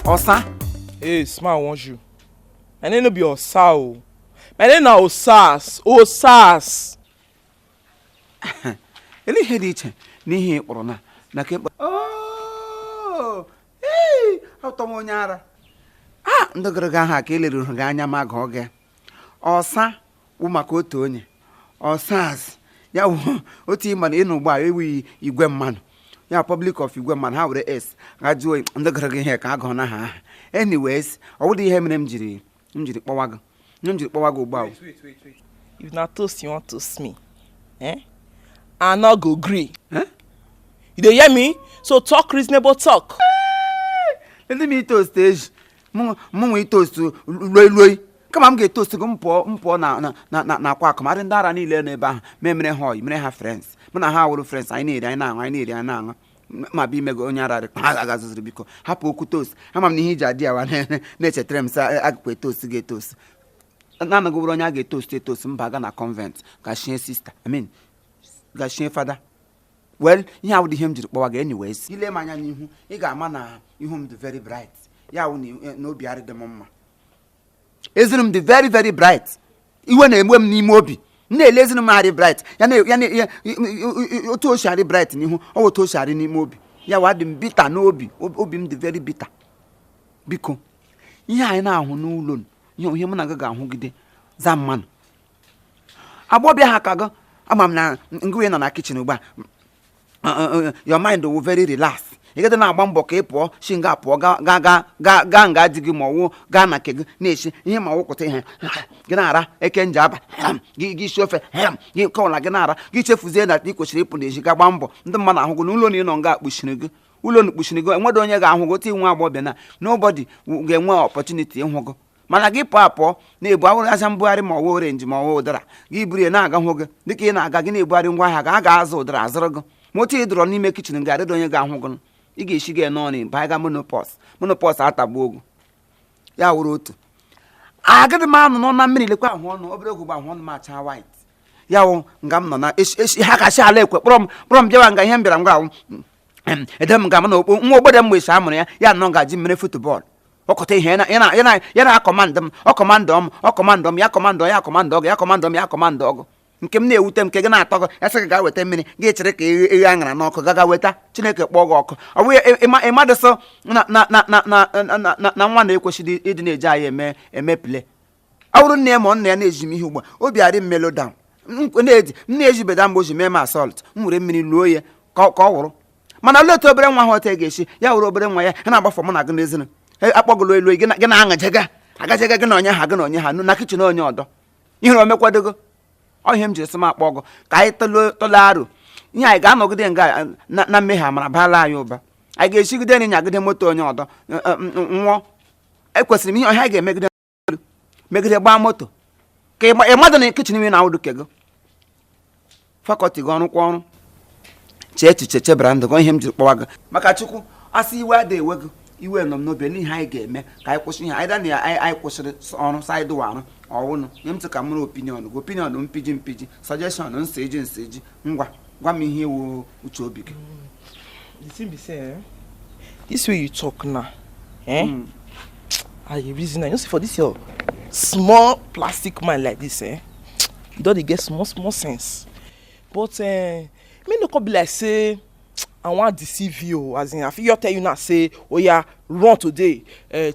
Osa? Hey, smile wants you. My name no be Osa. My name na Osas. Osas. Ele hediche n'ihe kpọrọ na ke. Oh! Hey! Automo nyara. Ndị gara ga ha ka elere ga anya ma ga oge. Osa wụ maka otu onye. Osas ya wụ otu ịma na ịnụ gba ewi igwe mmanụ. Ya public of igwe mmanụ ha were s ga jụọ ndị gara ga ihe ka agụ na ha. Anyways, ọ wụ dị ihe mere m jiri kpọwa gị. M jiri kpọwa gị ugbu a. Wait. If na toast you want to toast me, I not go agree. You dey hear me? So talk reasonable talk. Let me toast stage. Mụ toast loi. Kama m ga-toast gị mpọ na kwa akụmarị ndị ara niile n'ebe ahụ mere ha friends. Mụ na ha wụrụ friends anyị na-eri na-aṅụ. Ma bi mego onye ara agazụzụrụ biko. Hapụ okwu toast. Ama m na ihe iji adị ya na-echetara m sa agụkwe toast ga-etoast. Na go onye a ga-etoast mba ga na convent ga shie sister ga shie father. Well, ihe awụ dị ihe m jiri kpọwa gị anyways. Ile m anya n'ihu ị ga-ama na ihu m dị very bright. Ya wụ na obi arị dị m mma. Ezinu m dị very very bright. Iwe na-egbu m n'ime obi. Na-ele ezinu m arị bright. Ya otu o shari bright n'ihu, ọ otu o shari n'ime obi. Ya wụ adị m bitter n'obi. Obi m dị very bitter. Biko, ihe anyị na-ahụ n'ụlọ ihe mụ na gị ga-ahụgide za mmanụ agbọbịa ha ka gị ama m na ngwe nọ na kitchen ugbu a your mind will very relax ị gede na-agba mbọ ka ị pụọ shi nga pụọ gaa nga dị gị ma ọwụ gaa na ke gị na-eshi ihe ma wụkụta ihe gị na-ara eke nje aba gị isi ofe gị kọwara gị na-ara gị chefuzie na ị kwesịrị ịpụ n'ezi ga gba mbọ ndị mmadụ ahụgụ na ụlọ na ịnọ nga akpuchiri gị ụlọ nkpuchiri gị enwedị onye ga-ahụ gị otu nwa agbọbịa na nobody ga-enwe opportunity ịhụ gị mana gị pụọ na-ebu awụrụ aja mbugharị ma ọwụ orenji ma ọwụ ụdara gị buru ya na-aga hụ gị dịka ị na-aga gị na-ebugharị ngwa ahịa ga a ga-azụ ụdara azụrụ gị ma otu ị dụrọ n'ime kichin ga adịdị onye ga-ahụ gị ị ga-eshi gị n'ọnị baa ga monopos atagbu ogu ya wụrụ otu agadi m anụ nọ na mmiri lekwa ahụ ọnụ obere ogu gba ahụ ọnụ macha white ya wụ nga m nọ na ha kacha ala ekwe kpọrọ m bịawa nga ihe m bịara ngwa ahụ ede m ga ma na nwa ogbede m mgbe amụrụ ya nọ ngaji mmere futbọọlụ ọkọta ihe ya na akọmandọ m ya kọmandọ ọgụ nke m na-ewute m nke gị na-atọ gị ya sị gị gaa weta mmiri gị chere ka eghe aṅara n'ọkụ gaga weta Chineke kpọọ gị ọkụ ọ bụ ịmadịsọ na nwa na-ekwesịrị ịdị na-eji anyị eme pile ọ bụrụ nne ma nna ya na-eji m ihe ugbu a obi adị m melodown m na-ejibeda mgbe o ji mee m assault m were mmiri luo ya ka ọ wụrụ mana olee otu obere nwa ha ọta ga-esi ya were obere nwa ya na-agbafọ mụ na gị n'ezinụ akpọgolo elu gị na-aṅajega agajega gị na onye ha na kichin onye ọdọ ihe o mekwadogo ọ ihe m jiri sị m akpọ ọgụ ka anyị tolo arụ ihe anyị ga-anọgide nga na mmehie amara baala anyị ụba anyị ga-esigide na ịnyagide moto onye ọdọ nwụọ ekwesịrị m ihe ọhịa ga-emegide megide gbaa moto ka ịmadụ na kichin ime na-awụdụ ke gị fakọlti gị ọrụ kwa ọrụ chee echiche chebara ndụ gị ihe m jiri kpọwa gị maka Chukwu asị iwe adịghị ewe gị iwe nọ m n'obi n'ihe anyị ga-eme ka anyị kwụsị ihe anyị anyị kwụsịrị ọrụ saịdị warụ ọwụnụ nye m tụ ka mụrụ opinion mpiji suggestion nseji ngwa gwa m ihe ewu uche obi gị. The thing be say, this way you talk now, I reason you see for this your small plastic mind like this, you don't get small sense. But me no come be like say I want to deceive you, as in I feel tell you now say, oh yeah, run today,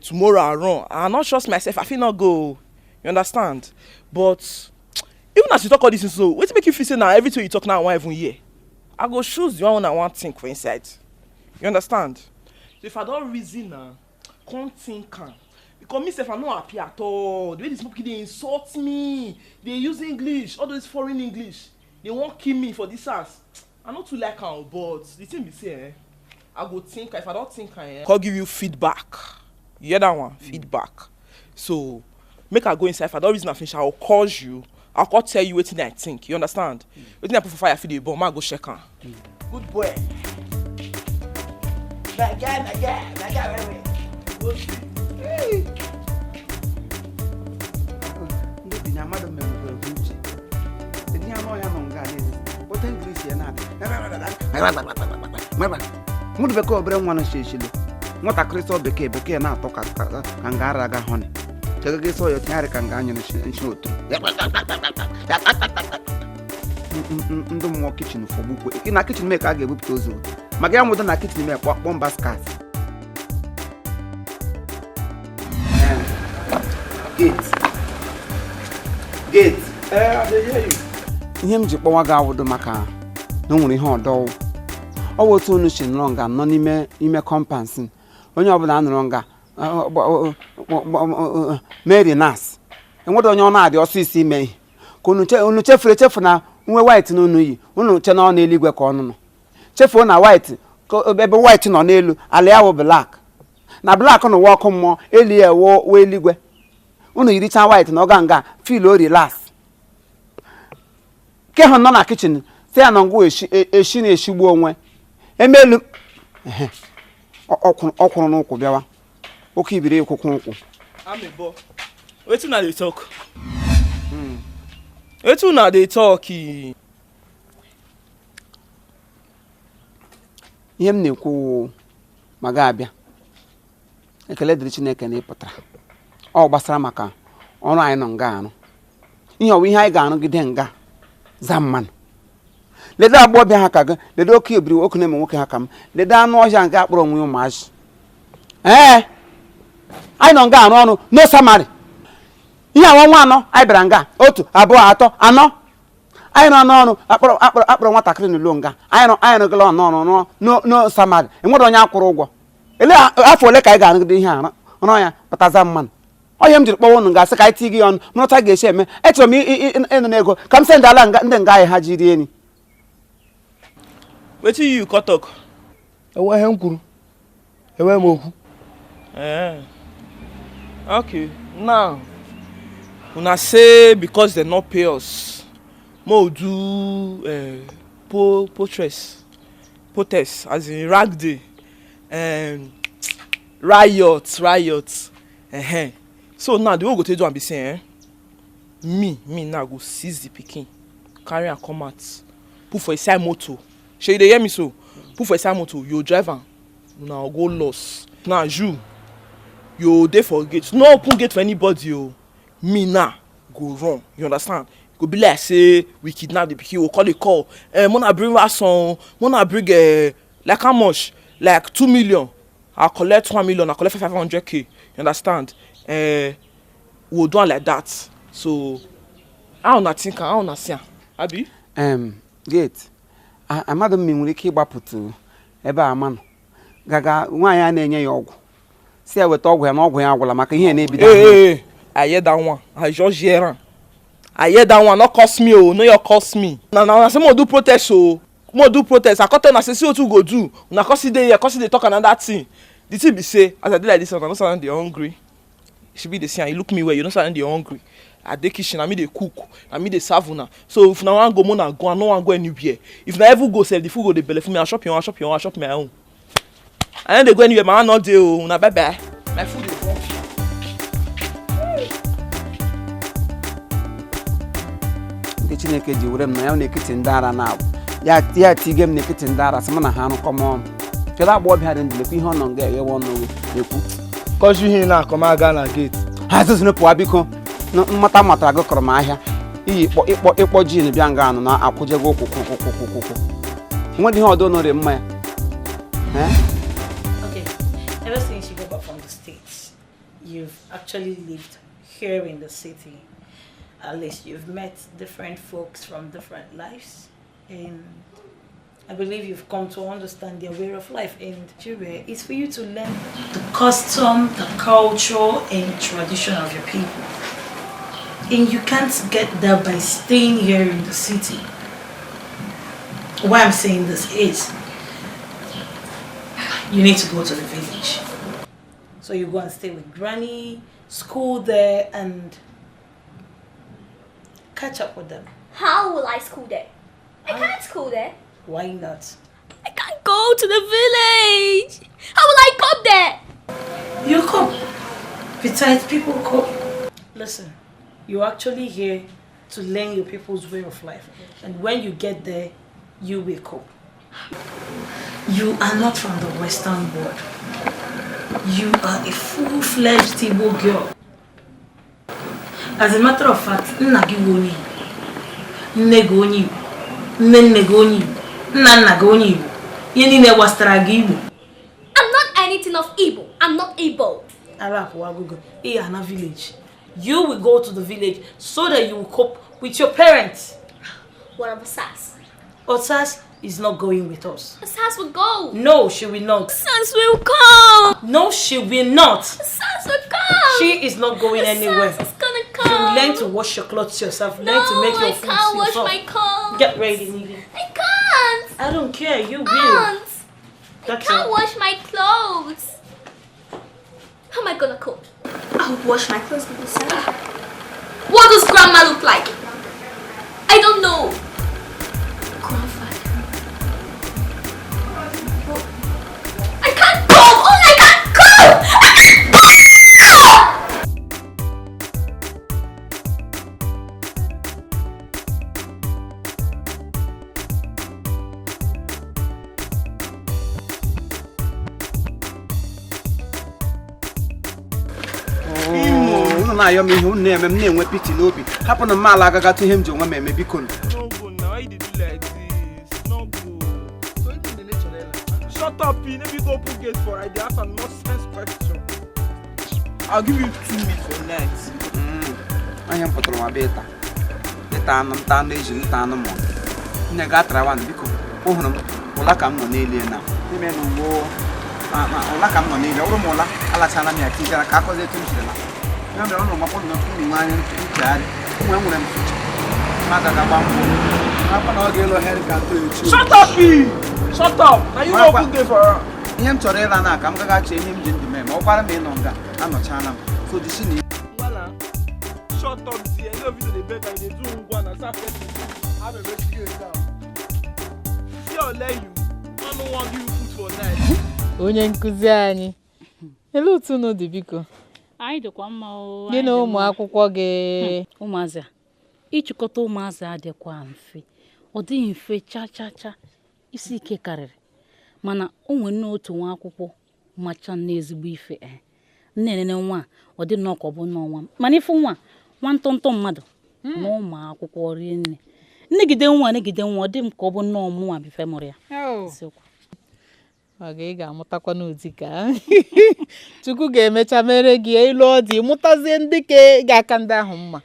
tomorrow I run. I not trust myself. I feel not go. You understand? But even as you talk all this, so what make you feel say now everything you talk now I want even hear? I go choose the one I want think for inside. You understand? So if I don't reason now, come think can. Because myself I'm not happy at all. The way these people they insult me, they use English, all those foreign English. They won't kill me for this house. I not too like am, but the thing be say, I go think. If I don't think, I'll give you feedback. You hear that one? Feedback. So make I go inside. If I don't reason I finish, I'll call you. I'll call tell you what I think. You understand? What I put for fire for the bomb, I go check am. Good boy. My guy, go see. Hey. Mụ bekee obere nwa na sheshile. Nwatakịrị sọ bekee na-atọ ka nga ara aga honey. Chega gị sọ ya tinyere ka nga anya nshi otu. Ndị mmụọ kitchen fọgbukwe. Na kitchen mee ka a ga-ebupụta ozu. Maka ya nwụdo na kitchen mee kpọmba skas. Gate. I hear you. Ihe m ji kpọwa gị awụdo maka na o nwere ihe ọdọwụ. Ọ bụ otu unu si nọrọ nga nọ n'ime kọmpansị. Onye ọbụla nọrọ nga Mary Nas. Enwedo onye ọ na-adị ọsịsọ ime ihe. Ka unu chefu na nwe white n'unu yi. Unu che na ọ n'eluigwe ka ọnụnụ. Chefuo na white ebe white nọ n'elu ala ya wụ black. Na black nọ wụ ọkụ mmụọ elu ya wụ eluigwe. Unu yiricha white na ọga nga feel o relax. Ke ha nọ na kitchen si ya na ngwa eshi na-eshigbu onwe. Emelu ọkwụrụ n'ụkwụ bịawa. Oke ibiri ekwukwu ụkwụ. Amebo. Wetin na dey talk? Wetin na dey talk? Ihe m na-ekwu ma ga-abịa. Ekele dịrị Chineke na ị pụtara. Ọ gbasara maka ọrụ anyị nọ nga arụ. Ihe ọwụ ihe anyị ga-arụgide nga za mmanụ. Lede agbọbịa ha ka gị, lede oke ebiri oke na-eme nwoke ha ka m, lede anụ ọhịa nke akpọrọ onwe ụmụazị. Anyị nọ nga arụ ọrụ no samari. Ihe awa nwa anọ anyị bịara nga 1 2 3 4 anyị nọ n'ọrụ akpọrọ nwatakịrị n'ụlọ nga anyị nọgala ọnụ no samari. Enwere onye akwụrụ ụgwọ. Ele afọ ole ka anyị ga-arụgide ihe ọrụ ya pụtaza mmanụ. Onye m jiri kpọwa unu ga-asị ka anyị tii gị ọnụ mụrụta ga-esi eme. Echọrọ m ịnụ n'ego ka m sendị ala ndị nga anyị ha jiri eni. Wetin you cut talk? Ewe ihe m kwuru. Ewe m okwu. Okay. Now, una say because they not pay us, mo do protest as in rag day, riots. So now the way we go to do and be saying, me now go seize the pikin, carry am come out, put for inside motor. Shey you dey hear me so? Put for inside motor, you drive am, una go lost. Now you dey for gate, no open gate for anybody o. Me now go run, you understand? Go be like say we kidnap the pikin, we call a call. Mona bring ransom, mona bring like how much? Like 2 million. I collect 1 million, I collect 500k. You understand? We'll do it like that. So I don't think I don't see. Abi? Gate. Amado mi nwere ike ịgbapụtụ ebe a manụ. Gaga nwaanyị a na-enye ya ọgwụ. Si ya weta ọgwụ ya na ọgwụ ya agwụla maka ihe na-ebido. I hear that one. I just hear. I hear that one. Not cost me, oh. No, you cost me. Now, say more do protest, oh. More do protest. I can't say see what you go do. Now, cause they talk another thing. The thing be say, as I did like this, I don't sound they hungry. It should be the same. You look me where you don't sound they hungry. At the kitchen, I mean they cook, I mean they serve una. So if now one go, mona go, and no one go anywhere. If now ever go sell the food go the belly for me, I shop your, I shop my own. And then they go anywhere, my man not there. Una bye bye. My food is wrong. Ndị Chineke ji were m na ya na-ekiti ndara na ya tige m na-ekiti ndara sị m na ha anụkọ m ọnụ. Kedu agba ọbịa dị ndịlekwa ihe ọ nọ nga eyewe ọnụ ekwu. Kọju ihe na-akọ m aga na gate. Ha zụzụrụ pụọ biko mmata matara gị kọrọ m ahịa iyi ịkpọ jin bịa nga anụ na akwụjego kwụkwụkwụkwụkwụ. Nwere ihe ọdọ nọrọ mma ya. Okay, ever since you got back from the States, you've actually lived here in the city. At least you've met different folks from different lives, and I believe you've come to understand their way of life in Nigeria. It's for you to learn the custom, the culture, and tradition of your people. And you can't get that by staying here in the city. Why I'm saying this is, you need to go to the village. So you go and stay with granny, school there, and catch up with them. How will I school there? I can't school there. Why not? I can't go to the village. How will I cope there? You cope. Besides, people cope. Listen, you're actually here to learn your people's way of life. And when you get there, you will cope. You are not from the Western world. You are a full-fledged Igbo girl. As a matter of fact, I'm not anything of Igbo. I'm not Igbo. Village. You will go to the village so that you will cope with your parents. What about Sass? Osas is not going with us. Sass will go. No, she will not. Sass will come. No, she will not. Sass will come. She is not going anywhere. Sass is gonna come. You will learn to wash your clothes yourself. Learn to make your food yourself. I can't wash my clothes. Get ready, Nili. I can't. I don't care. You will. I can't wash my clothes. How am I gonna cook? I'll wash my clothes with the sand. What does grandma look like? I don't know. Grandfather. I can't cook! Oh, I can't cook! I can't cook! na ayo mi hu na me enwe pity n'obi happen na mala agaga to him je onwe me biko no go now. Why did you do like this? No go. So you the nature. Shut up, you never go open gate for I ask a nonsense question. I'll give you 2 minutes for next. I am potro ma beta. Beta nam tan de jin tan mo. Ne ga trawan biko. Ohunu ola kam no n'eli na. Ime no wo ola kam no n'eli. Oro mo ola ala chana mi ati gara ka ko ze tu jira. Na be ono ma ko no tu mi mani ntari. Mo enwere m. Maka ga ba mo. Apa na oge lo her ka to echu. Shut up, P. Shut up. Now you open gate for her. Him chore la na ka m ga che him jin di me. Mo kwara me no nga. Ano chana. So di shini. Wala. Shut up, see. I love you to the bed and they do one and start getting. Have a rescue down. See, I'll let you. I don't want to give you food for night. Onye nkuzi anyị. Ele otu no dị biko. Anyị dịkwa mma o. Gị na ụmụ akwụkwọ gị. Ụmụazị a. Ịchịkọta ụmụazị adịkwa mfe. Ọ dịghị mfe cha cha cha. Isi ike karịrị. Mana o nwere n'otu nwa akwụkwọ macha n'ezigbo ife. Nne nwa ọ dị nnọọ bụ n'ọnwa. Mana ifu nwa ntụntụ mmadụ na ụmụ akwụkwọ rie nne. Nnegide nwa ọ dị m ka ọ bụ nnọọ mụnwa bife mụrụ ya. Ọ ga-amụtakwa n'ụdị ka Chukwu ga-emecha mere gị ilu ọ dị mụtazie ndị ka ga-aka ndị ahụ mma.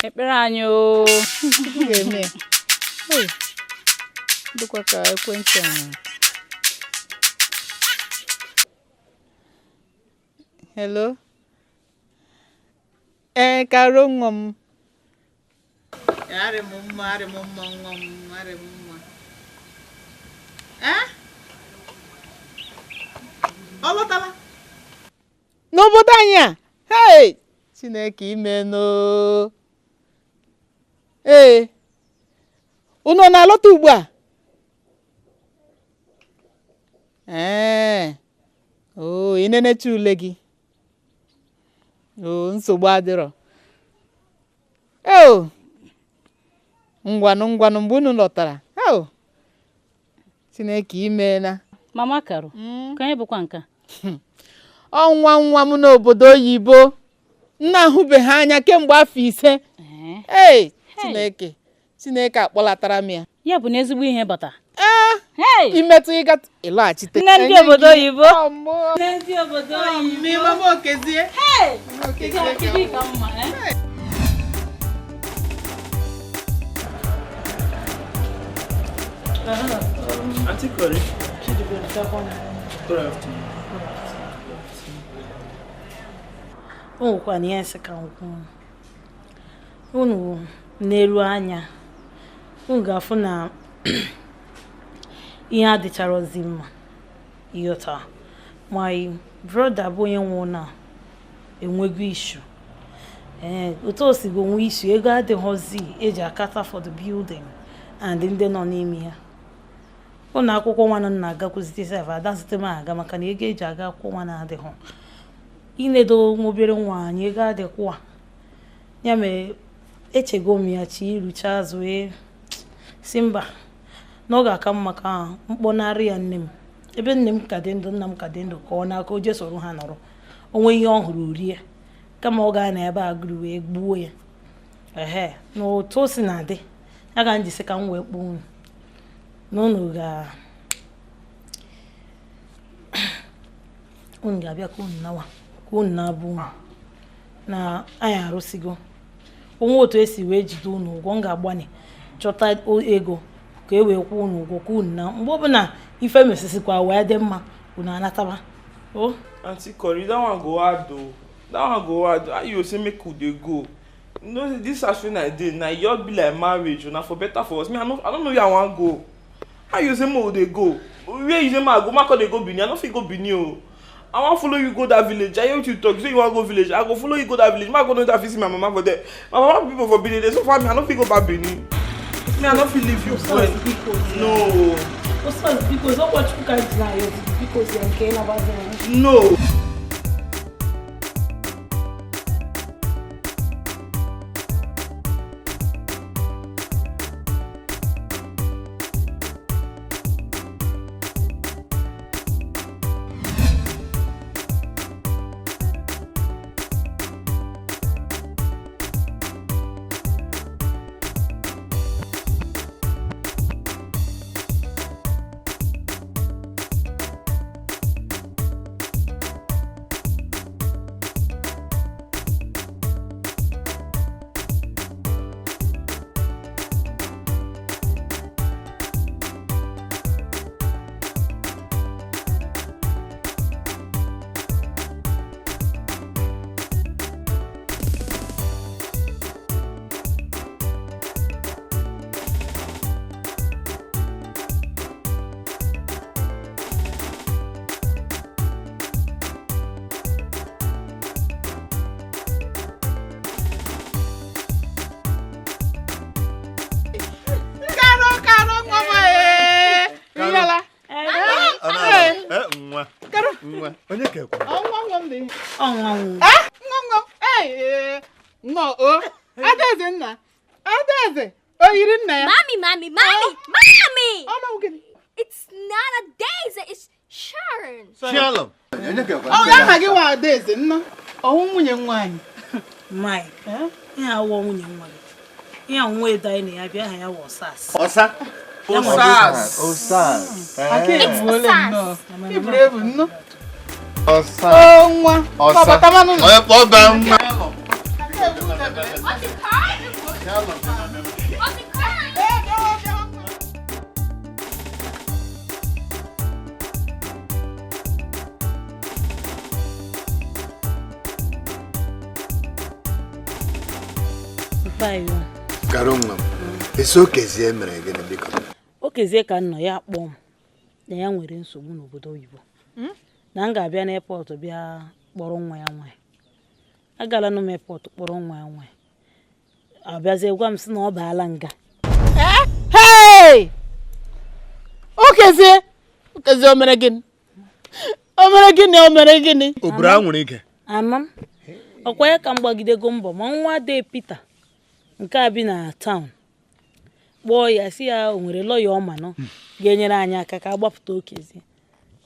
Ekpere anyị o. Chukwu ga-eme ya. Dịkwa ka ekwentị ahụ. Hello? Karo nwa m. Arị m mma nwa m, arị m mma. Ọ lọtala? N'obodo anyị a? Hey! Chineke imenụ. Unu na-alọta ugbu a? Ị na-enecha ule gị? Nsogbu adịrọ. Ngwanụ mgbe unu lọtara. Chineke imeela. Mama Karo, ka anyị bụkwa nka. Nwa m n'obodo oyibo. Nna ahụbeghị anya kemgbe afọ 5. Chineke akpọlatara m ya. Ya bụ n'ezigbo ihe bata. Imetụ ịgata ịlọghachite. Nne ndị obodo oyibo. Nne ndị obodo oyibo. Mama Okezie. Okezie ka mma. Auntie Corey. Kwa ni ese ka nkwu. Unu n'elu anya. Unu ga-afụ na ihe adịchara ozi mma. Iyota. My brother bụ onye nwụrụ na enwego issue. Otu o si go nwe issue ego adịghọzi eji akata for the building and ndị nọ n'ime ya. Ụlọ akwụkwọ nwa na agakwuzite sef ada site m aga maka na ego eji aga akwụkwọ nwa na-adịghọ. Inedo obere nwa anyị ego adịkwa. Ya mere echego m ya chi irucha azụ si mba n'oge aka m maka mkpọnarị ya nne m ebe nne m ka dị ndụ nna m ka dị ndụ ka ọ na-aka o je soro ha nọrọ onwe ihe ọ hụrụ rie kama ọ gaa na ebe agụrụ wee gbuo ya n'otu o si na-adị ya ga njisi ka m wee kpọọ unu n'unu ga-abịa ka unu na-abụ na anyị arụsigo onwe otu esi wee jide unu ụgwọ m ga-agbanye chọta ego ka e wee kwụọ unu ụgwọ ka unu na mgbe ọbụla ife mesisikwa wee dị mma unu anataba. Auntie Corey, that one go hard though. How you say make we dey go? No, this house when I did, now you be like marriage, na for better for us. Me, I don't know where I want go. How you say me dey go? Where you say me I go? Ma dey go Benin. I no fit go Benin o. I want follow you go that village. I hear you talk. You say you want go village. I go follow you go that village. Ma go know that visit my mama for there. My mama people for Benin. They so far me. I no fit go back Benin. Me, I no fit leave you. No. Because what you can do because you're caring about them. No. Mommy! It's not a daisy, it's Sharon. Sharon. My, yeah, woman, you want. Yeah, wait, Diane, I behind I was us. Osa. Karunga. It's okay, Zemre again because. Okezie ka nọ ya kpọọ m na ya nwere nsogbu n'obodo oyibo na m ga-abịa n'airport bịa kpọrọ nwa ya nwaanyị agala nụ m airport kpọrọ nwa ya nwaanyị abịazie gwa m sị na ọ baala nga. Hey! Okezie o mere gịnị? O mere gịnị? Obra nwere ike. Amam. Ọkwa ya ka m gbagidego mbọ ma nwa de Peter nke a bi na town. Kpọọ ya si ya o nwere lọya ọma nọ ga-enyere anyị aka ka agbapụta Okezie.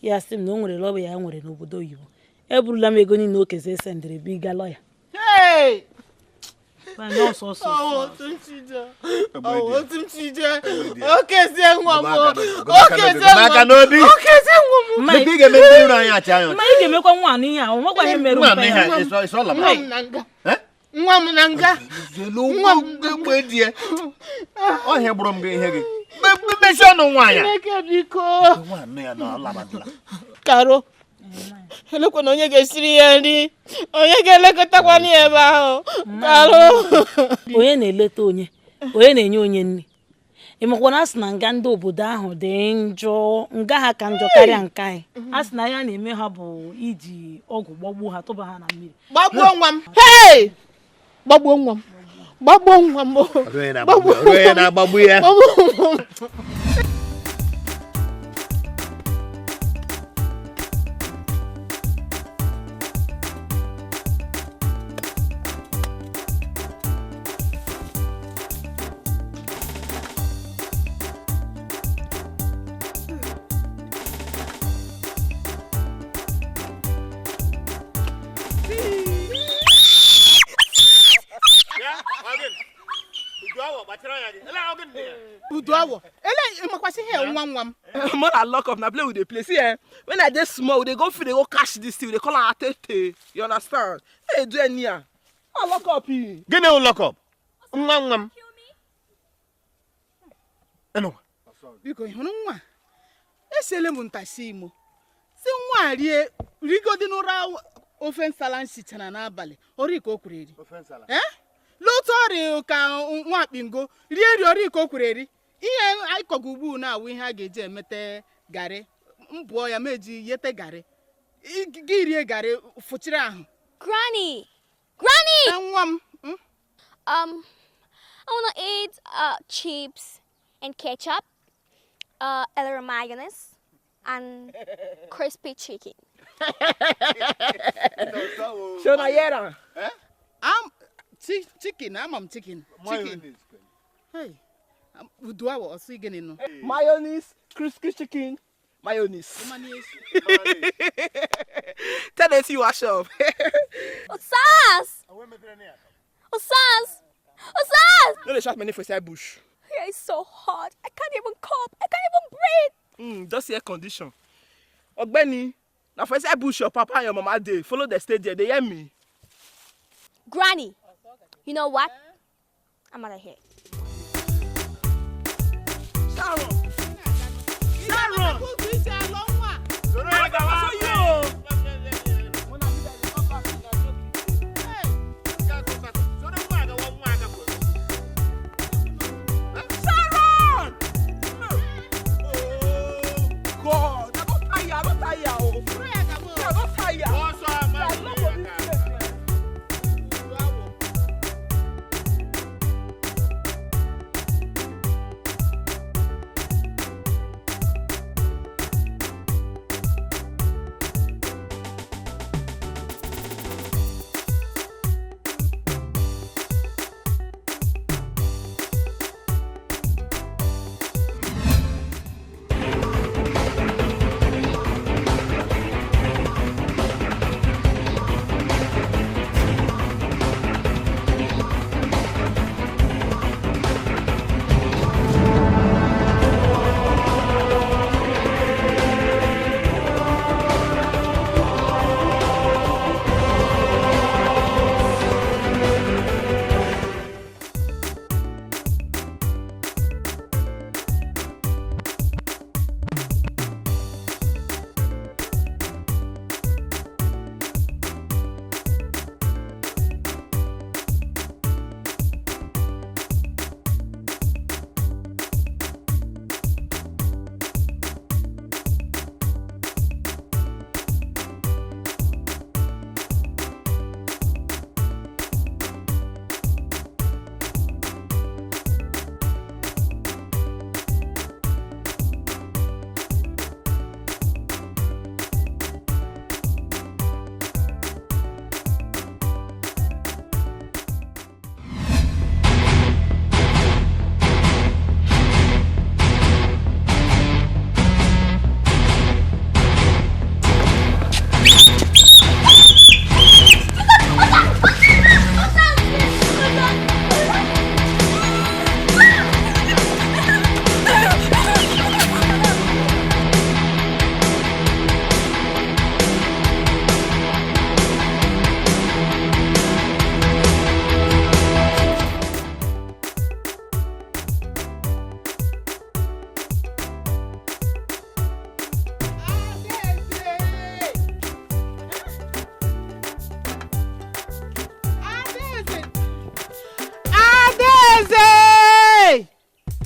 Ya sị m na o nwere lọya ya nwere n'obodo oyibo. Eburula m ego niile Okezie sendịrị bụ ịga lọya. Hey! Okezie nwa m. Ma ị ga-emekwa nwa n'ihe a, o nwekwa ihe mere nwa m na nga nwa m gbe die o he gburu m ihe gị mmechi ọnụ nwaanyị biko nwa nne ya na alabadala Karo elekwa na onye ga-esiri ya nri onye ga-elekọtakwa ya ebe ahụ Karo onye na-eleta onye na-enye onye nri ịmakwa na asị na nga ndị obodo ahụ dị njọ nga ha ka njọ karịa nke anyị asị na ya na-eme ha bụ iji ọgwụ gbagbuo ha tụba ha na mmiri gbagbuo nwa m hey gbagbuo nwa m onye na-agbagbu ya Uduawo. Ele makwasi here one. More than lock up na play with the place. See, when I dey small, they go free, they go catch this thing. They call am atete. You understand? Hey, do any here. I lock up here. Gịnị o lock up? Nwa. Eno. Biko ihunu nwa. Esele mu ntasi imo. Si nwa rie rigodi n'ụra ofe nsala nsichana n'abalị. Ori ka o kwureri. Ofe nsala. Lotori ka nwa akpingo rie ori ka o kwureri. Ihe anyị kọgụ ugbu na awụ ihe a ga-eji emete garị. Mbụọ ya meji yete garị. Gị rie garị fụchiri ahụ. Granny! Nwa m. I want to eat chips and ketchup, a little mayonnaise, and crispy chicken. Sharon. Chicken. Chicken. Hey. Uduawo osi gini no. Mayonnaise, crispy chicken, mayonnaise. Tell them you wash up. Osas! No, they shot many for side bush. Here is so hot. I can't even cope. I can't even breathe. Just air condition. Ogbeni, now for side bush your papa and your mama dey follow the stage there. They hear me. Granny, you know what? I'm out of here. Sharon.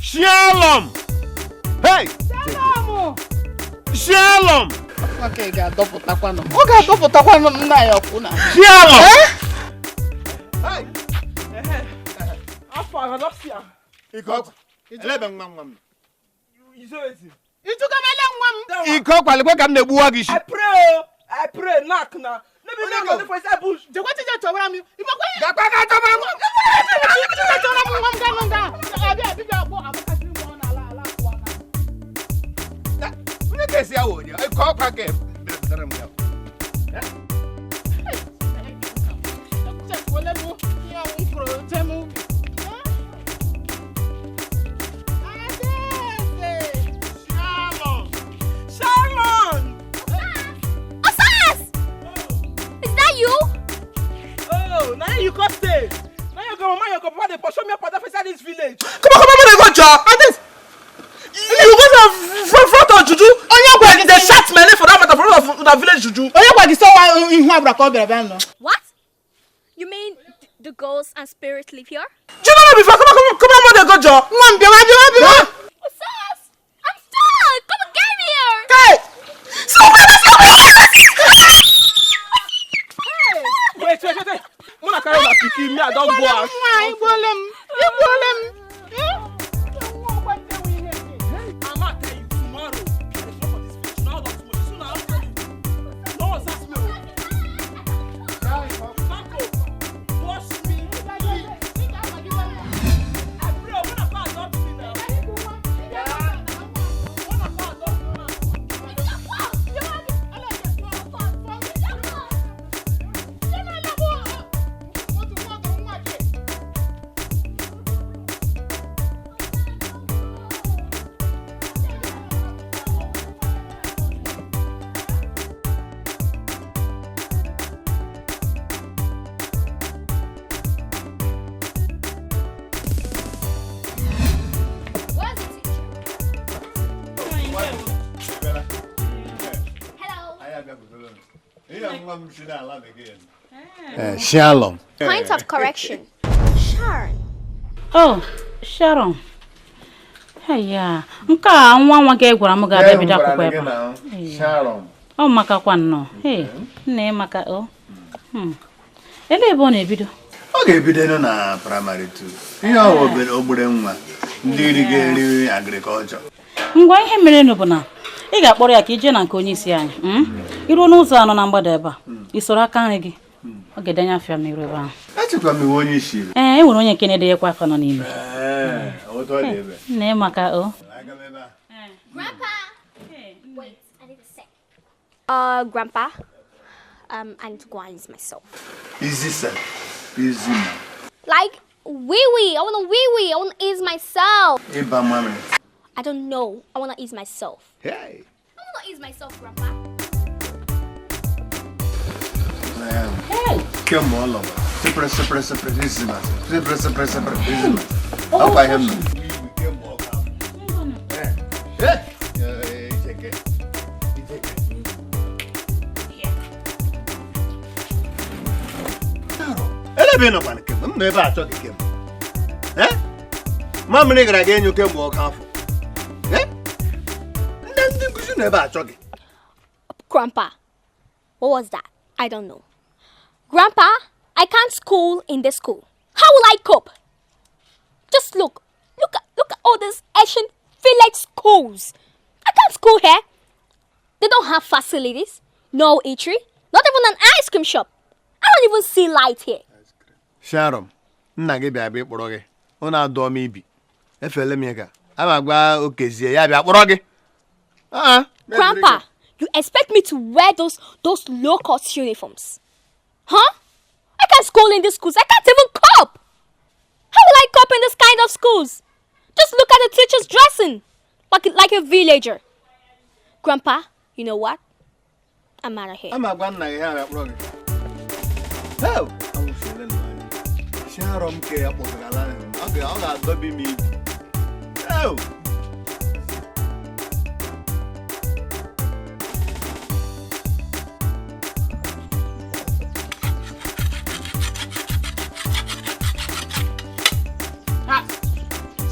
Shalom! Hey! Shalom! Okay, ga-adọpụtakwa nọ. Ọ ga-adọpụtakwa nọ nna ya ọkwụ na. Shalom! Hey! Afọ adopsia. Iko, elebe nwa m. Izoezi. Itugamele nwa m. Iko kwalikwa ka m na-egbuwa gị shi. I pray knock na. Maybe knock on the first bush. Jekwa tije chọwara m. Imakwa ya. Gakwa ka chọba m. Tije chọwara m nwa m ga. Abi ga-akpọ abakasị nwa na ala kwa na. Onye ga-esi ya wonye. Iko kwa ka bere m ya. Wale mu ya un pro temu. Ade. What? You mean the ghosts and spirits live here? You know before come on, they go job. I'm stuck! Come and get me here! Hey! Wait. Muna carry my pikin, me I don't go out. I'm not telling you tomorrow. Now that tomorrow, soon I'll tell you. No one's asked me. Marco, wash me. I pray when I can't adopt me now. Shalom. Point of correction. Sharon. Oh, Sharon. Hey, yeah. Nka nwa ga egwara m ga bido akwụkwọ ebe. Shalom. Oh, maka kwa nnọọ. Hey, nne maka o. Ele ebe ọ na-ebido? Ọ ga-ebido na primary 2. Ihe ọ ogbere nwa ndị iri agriculture. Ngwa ihe mere nụ bụ na ị ga-akpọrọ ya ka ije na nke onye isi anyị. Iruo n'ụzọ anọ na mgbada ebe a. Isoro aka nri gị. Ọ ga-edenye afịa n'iru ebe ahụ. Achịkwa m onye isi. E nwere onye nke na-edeyekwa afọ nọ n'ime. Otu ọ dị ebe. Nne maka o. Grandpa! Wait, I need a sec. Grandpa, I need to go and ease myself. Easy, sir. Easy, man. Like, wee-wee. I want to wee-wee. I want to ease myself. Eba mami. I don't know. I want to ease myself. Hey. I want to ease myself, Grandpa. Hey. Come on, love. Super. Easy, man. Super. Easy, man. How about him? Hey. Ele bem no panique, não me vai achar que Mama negra again you can walk half. Grandpa, what was that? I don't know. Grandpa, I can't school in this school. How will I cope? Just look at all these Asian village schools. I can't school here. They don't have facilities, no eatery, not even an ice cream shop. I don't even see light here. Sharon, nna gị bịa bịa kpọrọ gị. Ọ na-adọ m ibi. Efele m ka. Ama gwa okezie ya bịa kpọrọ gị. Grandpa, you expect me to wear those low-cost uniforms? Huh? I can't school in these schools. I can't even cope. How will I cope in this kind of schools? Just look at the teachers dressing like a villager. Grandpa, you know what? I'm out of here. Ama gwa nna gị ya bịa kpọrọ gị. Hell, Sharon ke ya kpọgala ya. Ọ ga-adọbi m ibi. Hell.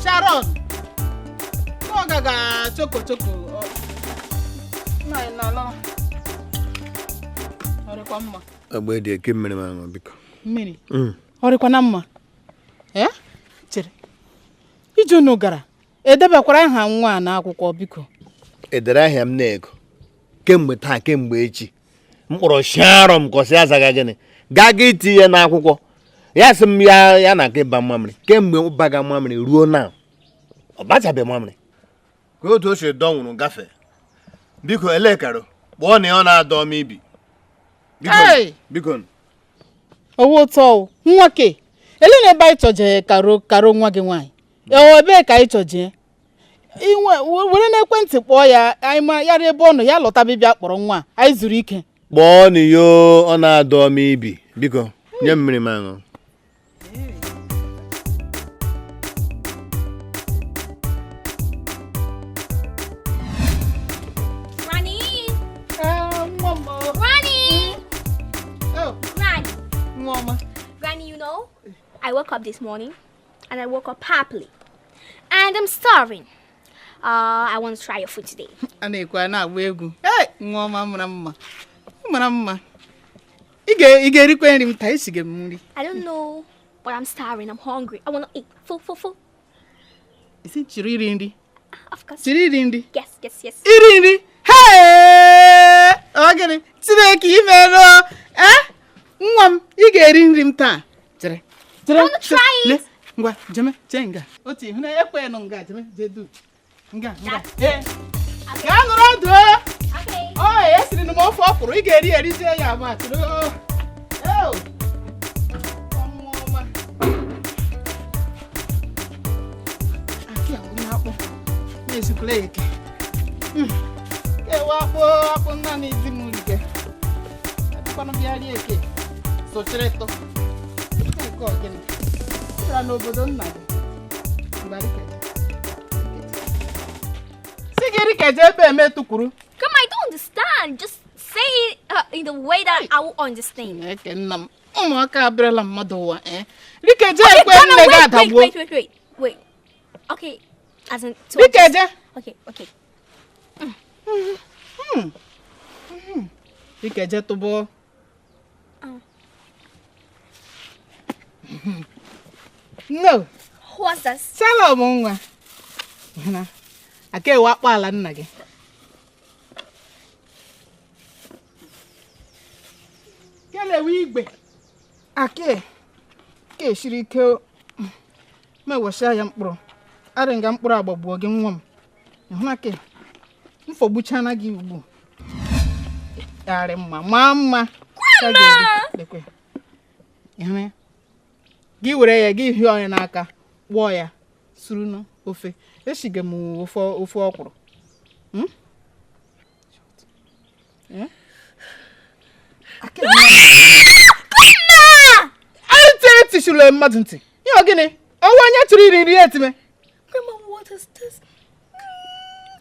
Sharon, no gaga choko. No. Ọrịkwa mma. Agba dị eke mmiri ma biko. Mmiri. Ọrịkwa na mma. Chere. Ije unu gara. Edebekwara aha nwa na akwụkwọ biko. Edere ahịa m na-ego. Kemgbe taa kemgbe echi. M kpọrọ Sharon kosi azaga gịnị. Gaga itinye na akwụkwọ. Ya sị m ya na nke ba mmamịrị. Kemgbe baga mmamịrị ruo na. Ọ bachabe mmamịrị. Ka otu o si dọnwụrụ gafe. Biko elekaro. Kpọọ na ọ na-adọ m ibi. Biko. Owo tọ nwoke. Ele na ebe ịchọje karo nwa gị nwaanyị. Ebe ka ịchọje. Were na ekwentị kpọọ ya, anyị ma ya ebe ọ nọ ya lọta bịbịa kpọrọ nwa. Anyị zuru ike. Kpọọ na yo ọ na-adọ m ibi. Biko, nye mmiri m aṅụ. I woke up this morning, and I woke up happily. And I'm starving. I want to try your food today. Hey, mama. I don't know, but I'm starving. I'm hungry. I want to eat. Full. Is it Chirindi? Of course. Chirindi? Yes. Irindi? Hey! Okay. Today, Mom, you get in him time. I want to try it. Ngwa, jeme, chenga. Oti, huna ekwe no nga, jeme, jedu. Nga. Eh. Ga no do. Okay. Oh, yes, ni mo fo okuru, I ga eri je ya ma tru. Oh. Mama. Aki awu na po. Me su play ke. Ke wa po na ni di mu ke. Ko no bia ri eke. So treto. Ko gene. N'obodo nna gị sigiri keje ebe emetukwuru. Come, I don't understand. Just say it in the way that I will understand. Eke nna m ụmụaka abịarịla mmadụ ụwa rikeje ekwe nne gị adagbuo. Wait. Okay, as in rikeje. Okay. Rikeje tụbọ. No. What's that? Shalom nwa. Na. Ake wakpa ala nna gị. Kele wi igbe. Ake. Ke shiri ke. Me wosha ya mkpụrụ. Arenga mkpụrụ agbagbuo gị nwa m. Ịhụ ake. Mfogbuchana gị ugbu. Yare mma. Lekwe. Ịhụ gị were ya gị hie onye n'aka kpụọ ya suru n'ofe esiga m ofe ọkwụrụ anyị tishuru mmadụ ntị ihe gịnị ọnwa onye tụrụ iri nri etime. Grandma, what is this?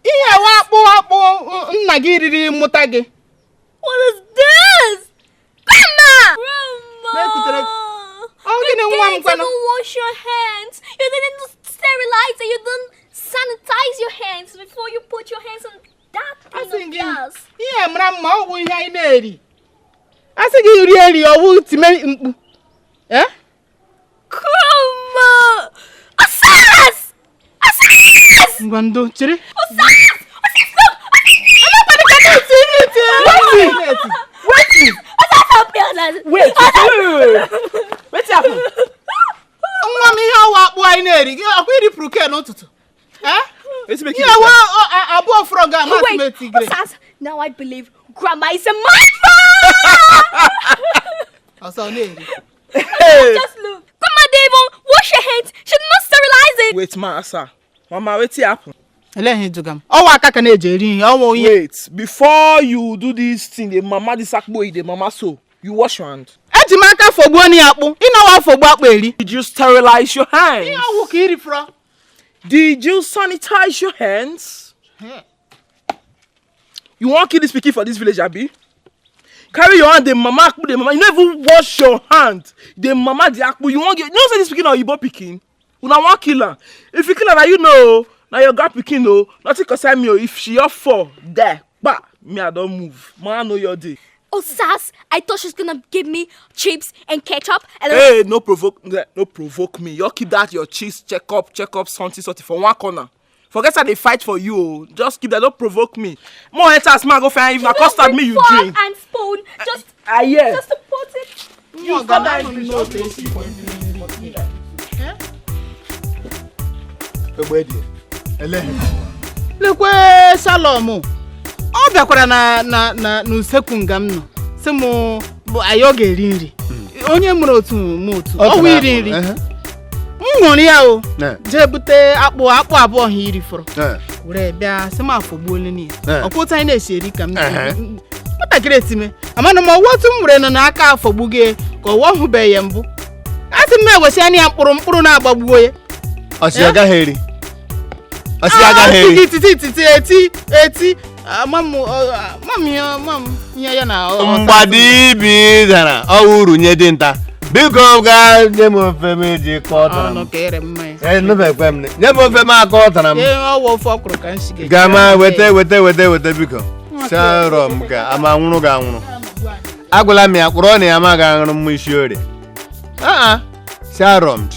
Ihe akpụ nna gị riri mụta gị. What is this? Grandma! You didn't wash your hands. You didn't sterilize it. You didn't sanitize your hands before you put your hands on that thing of yours. Yeah, Mama, oh, we are ready. I said you really are to me. Eh? Grandma! Asas! Gwando, Chiri? Asas! Wait. What's happening? Mommy, how are you? You are very provoking, not to. Eh? Let's make it. Above frog, now I believe Grandma is a mother. Just look. Grandma, Devon, wash your hands. She did not sterilize it. Wait, Master. Mama, what's happening? Wait, before you do this thing, the mama the mama so you wash your hand. Did you sterilize your hands? Did you sanitize your hands? You want to kill this pikin for this village, Abi? Carry your hand, the mama, you never even wash your hand. The mama, the akpu, you want to get, you know say this pikin or you bought pikin? You don't want to kill her. If you kill her, you know. Now your girl pikin no, nothing concern me. If she up for there, but me I don't move. Man, I know your day. Oh, Sass, I thought she was gonna give me chips and ketchup. And hey, no provoke me. You keep that your cheese check up, something for one corner. Forget how they fight for you. Just keep that. Don't provoke me. More enters man go find. If na custard me, you drink. And spoon, just yeah. Just to put it. You got Lekwe Shalom. Ọ bịakwara na n'usekwu nga m nọ. Sị m bụ ayo ga-eri nri. Onye mụrụ otu ọ wụ iri nri. M ṅụrụ ya o. Jee bute akpụ abụọ ha iri fọrọ. Were bịa sị m afọgbuole ni. Ọkwụta anyị na-esi eri ka m. Nwatakịrị etime. Amana m ọwụ otu m were nọ n'aka afọgbu gị ka ọwụ hụbeghị ya mbụ. Asị m ewesi anya ya mkpụrụ na-agbagbuo ya. Ọsị agaghị eri. Ọsị agaghị eti mam ya na mgbadi ibi dara ọwụ uru nye dinta Biko ga nye mo fe meji ko tara. No kere mmanya. No be kwem ne. Nye mo fe ma ko tara. Owo fo kru kan shige. Gama wete biko. Sharon ga ama nwuru ga nwuru. Agwala mi akporo ne ama ga nwuru mu isi ore. Sharon.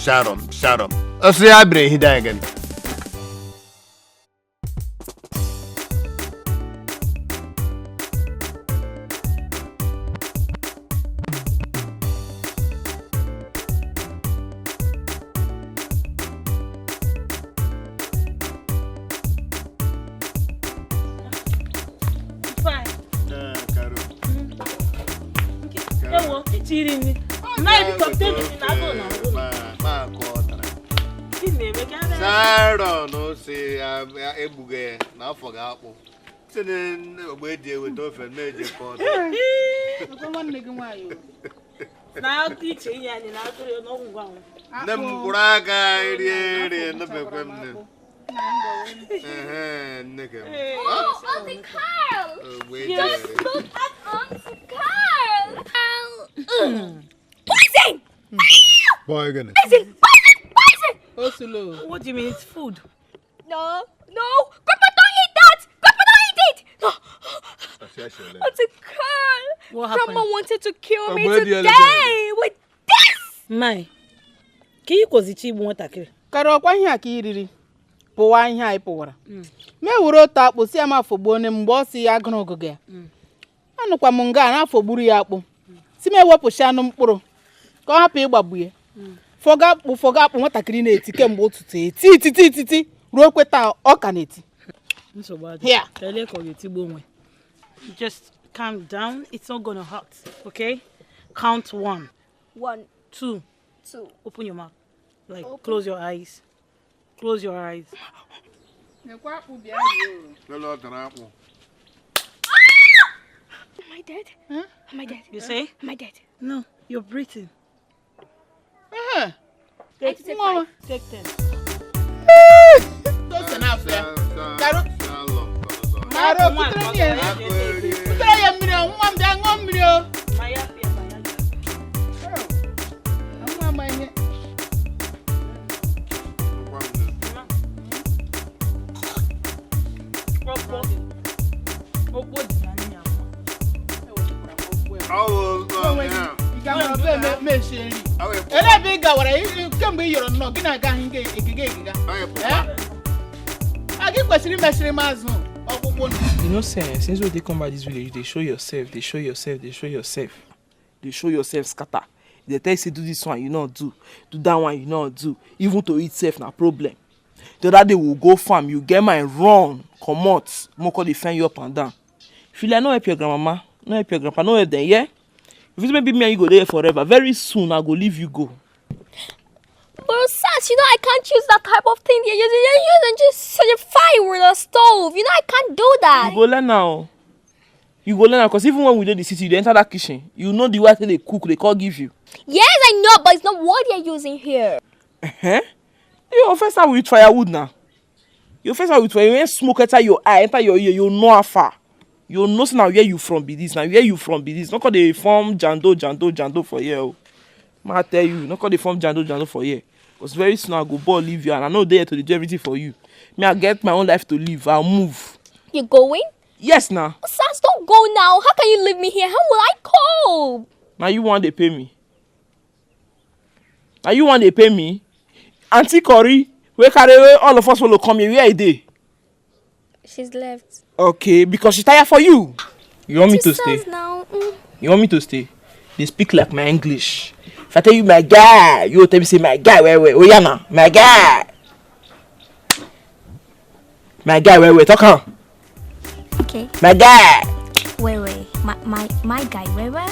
Osu ya bre hida again. Sharon no say ebuge na afọ ga akpụ. Sine ogbe die we do fe meje ko. Ko nwanne gị nwaanyị. Na iche ihe anyị na atụrụ no ngwa nwa. Ne mkpụrụ aka iri no be kwem ne. Nigga. Oh, Auntie Carl! Just look at Auntie Carl! Poison! Boy, goodness. Poison! Oh, slow. What do you mean? It's food. No. Grandpa, don't eat that! Grandpa, don't eat it! Auntie Carl! What happened? Grandma wanted to kill me today with this! Mai, can you cause it water? Karo kwa ihe aka iriri. Pụwa ihe anyị pụwara. Me wuru otu akpụ si ama afọgbuo ne mgbe ọ si ya agụrụ ọgụgụ ya. Anụkwa m nga na afọgburu ya akpụ. Si m ewepụcha anụ mkpụrụ ka ọ hapụ ịgbagbu ya. Foga akpụ nwatakịrị na-eti kemgbe ụtụtụ eti ruo kweta ọ ka na-eti. Here. Just calm down. It's not gonna hurt. Okay? Count 1. 1, 2. 2. Open your mouth. Like close your eyes. Close your eyes. Am I dead? Huh? Am I dead? You say? Am I dead? No, you're breathing. Take 5. Take 10. Those enough there. Karo, kutere ya mmiri o, nwa m bịa ṅụọ mmiri o. Nwa ma ihe. Ebe ị gawara kemgbe ị yọrọ nnọọ gị na-agaghị egiga. A gị kwesịrị imesịrị mazụ ọkpụkpụ. You know, since they come by this village, they show yourself, scatter. They tell you, say, do this one, you not do that one, you not do. Even to eat safe, na problem. The other day we'll go farm, you get my run, come out, Moko defend you up and down. If you like, no help your grandmama, no help your grandpa, no help them, yeah? If it's maybe me and you go there forever, very soon I go leave you go. But Sas, you know I can't use that type of thing. You're using just such a fire with a stove. You know I can't do that. You go learn now. Because even when we do the city, you enter that kitchen, you know the way they cook, they can't give you. Yes, I know, but it's not what you're using here. You first time with firewood now. You ain't smoke enter your eye, enter your ear, you know how far. You know now where you from be this. Not cause they form jando for here. I tell you, not cause they form jando for here. Because very soon I go ball leave you and I know there to do everything for you. Me, I get my own life to live. I'll move. You going? Yes, now. Sas, don't go now. How can you leave me here? How will I cope? Now you want to pay me? Auntie Corey, where carry all of us will come here. Where are they? She's left. Okay, because she's tired for you. You want me to stay? Now. You want me to stay? They speak like my English. If I tell you my guy, you will tell me say my guy. Where? Oh yeah, now my guy. My guy, where? Talk on. Okay. My guy. Wait. My guy, where?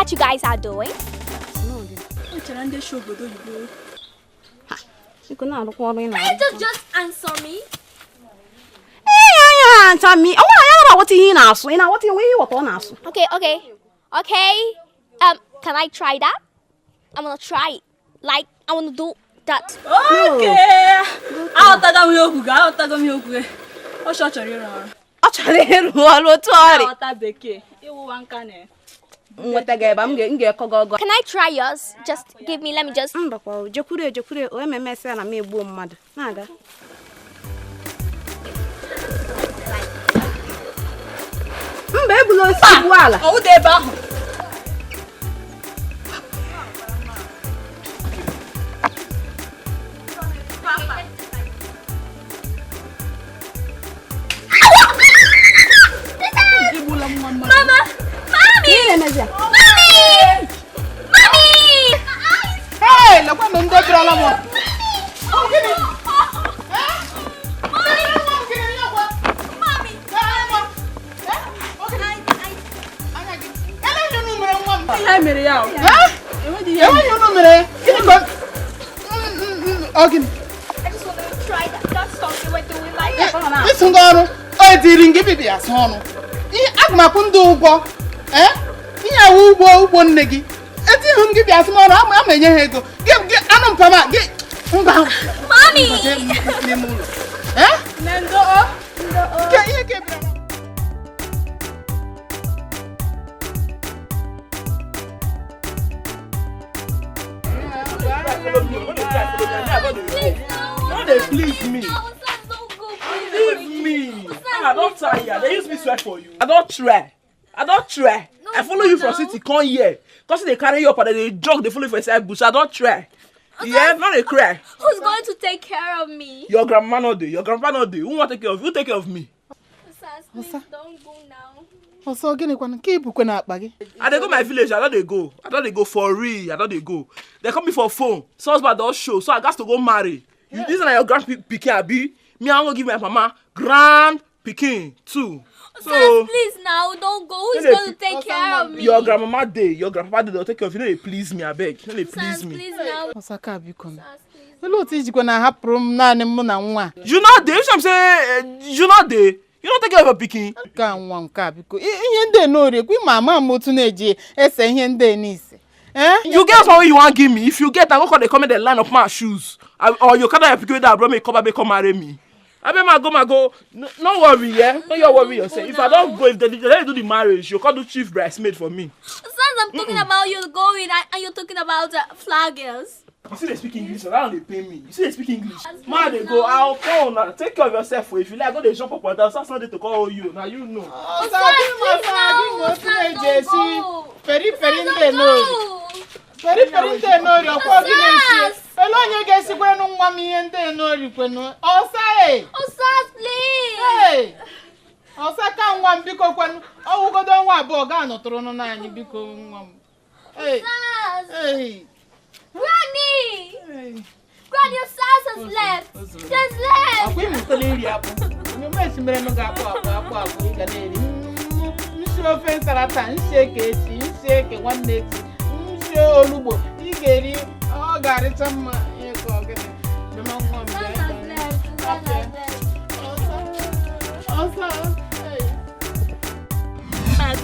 what you guys are doing? Can you just answer me? answer me? I want to what he now. So, what you want to Okay. Can I try that? I'm gonna try it. Like, I wanna do that. Okay. I'll take me Okwu. Oh, shut your ear. Can I try yours? Just give me, let me just. Mama! Mommy! Hey, look what I'm doing. I just want to try that song you were doing like that. Listen, girl. Oh, didn't give it a song. I'm Ugbo. Iya ugbo nnegi. Eti hum give ya small am enye ha ego. Give anu mpama give. Mommy. Nendo. Ke ihe ke bra. Please me. Leave me. I don't tire. They use me sweat for you. I don't try. No, I follow you from city, come here. Because they carry you up and they jog, they follow you for a side bush. I don't try. Yeah, not a cry. Who's going to take care of me? Your grandma not do. Who want to take care of you? Who take care of me? Please don't go now. Also, gini kwana keep kwana akpagi. I dey go my village. I don't they go for real. I don't they go. They come me for phone. So husband don't show. So I got to go marry. You this is not your grand pikin abi. Me I want to give my mama grand pikin too. So please now don't go. Who's going to take care of me? Your grandmama day. Your grandpapa day. They'll take care of you. They please me. I beg. They please me. Please now. Osaka biko. Hello, tiji kwana hapụrụ m naanị m na nwa. You not there? I'm saying you not there. You don't take care of a pikin. Ka nwa nka biko. Ihe ndị n'ore kwi mama m otu na-eje ese ihe ndị n'ise. You get what you want give me. If you get, I go call the comment the line of my shoes. Or you can't have pikin that bro me come marry me. I bet my go. No worry, yeah. No, you worry yourself. If I don't go, if they do the marriage, you can't do chief bridesmaid for me. I'm talking about you going and you're talking about flaggers. You see they speak English, so now they pay me. You see they speak English. Man, they go, I'll call now. Take care of yourself. If you like, go they jump up and down. That's not to call you. Now you know. Very no. Elonye gesi kwenu nwa mi ende no kwenu. Osa please. Hey. Osa ka nwa mbiko kwenu. Owugodo nwa abo ga anotoro no na anyi biko nwa m. Hey. Granny. Granny, your sass has left. Just left. Akwi muteli apo. Nyo mesi mere no ga apo iga na eri. Nsi ofe sarata, nsi eke one next. Nsi olugbo. Igeri ọ ga-arịcha mma ihe ka ọ gịnị dị ma nwa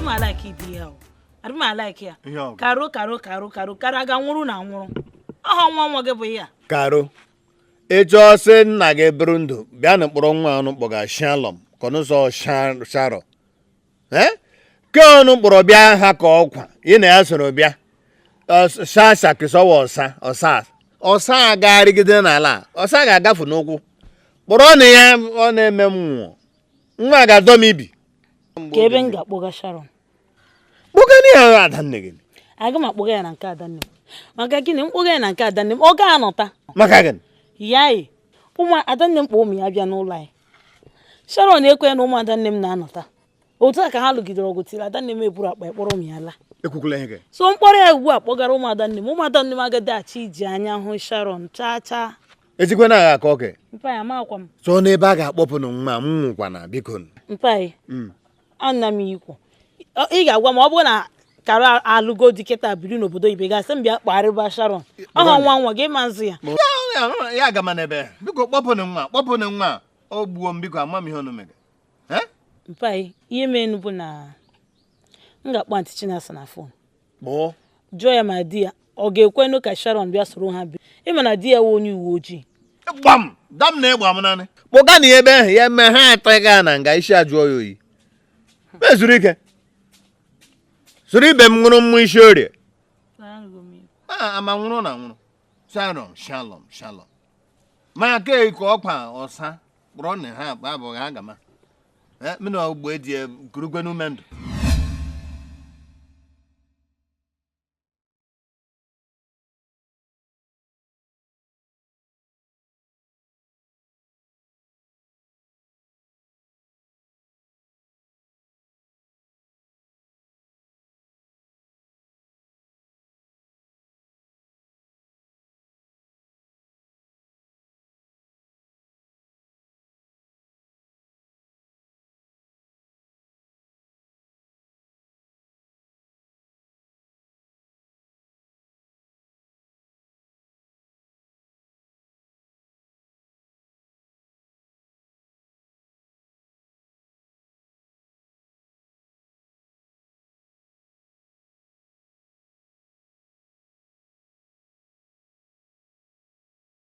m I like it here. I don't like here. Karo aga nwụrụ na nwụrụ. Aha nwa gị bụ ya. Karo. Ejo se nna gị bụrụ ndụ bịa na mkpọrọ nwa ọnụ kpọga Shalom kọnụsọ Sharon. Ke ọnụ mkpọrọ bịa ha ka ọkwa. Ị na ya soro bịa. Sasa kisowa ọsa agarigide n'ala ọsa ga-agafu n'ụkwụ kpọrọ na ya ọ na-eme mmụọ nwa ga-adọ m ibi ka ebe m ga-akpọga Sharon kpọga ya adanne gị aga m akpọga ya na nke adanne m maka gịnị mkpọga ya na nke adanne m ọ ga-anọta maka gịnị ya ụmụ adanne m kpọ ụmụ ya bịa n'ụlọ anyị Sharon ekwe na ụmụ adanne m na-anọta otu a ka ha lụgidere ọgụ tiri adanne m eburu akpa kpọrọ ụmụ ya laa so mkpọrọ ya ugbu a kpọgara ụmụada nne m agadi achị iji anya hụ Sharon cha ezigbo na agha ka oke mpa ya makwa m so n'ebe a ga-akpọpụ nwa m nwụkwa na biko mpa ya ana m ikwu ị ga-agwa m ọ bụrụ na kara alụgo diketa biri n'obodo ibe gasị mbịa kparịba Sharon ọha nwa gị manzi ya ya aga m n'ebe biko kpọpụnụ nwa o gbuo m biko ama m ihe ọnụ mega mpai ihe menu bụ na m ga-akpọ Aunty Chinasa na fon kpọọ jụọ ya ma di ya ọ ga-ekwenụ ka Sharon bịa soro ha bi ịma na di ya wụ onye uwe ojii gbam dam na-egba m naanị kpọga na ebe ahụ ya mee ha atọ gaa na nga isi ajụọ ya oyi mezuru ike soro ibe m ṅụrụ mmụ isi orie ama nwụrụ na nwụrụ shalom ma ka iko ọkwa ọsa kpọrọ na ha abụghị agama mmiri ogbo eji kurugwe n'ume ndụ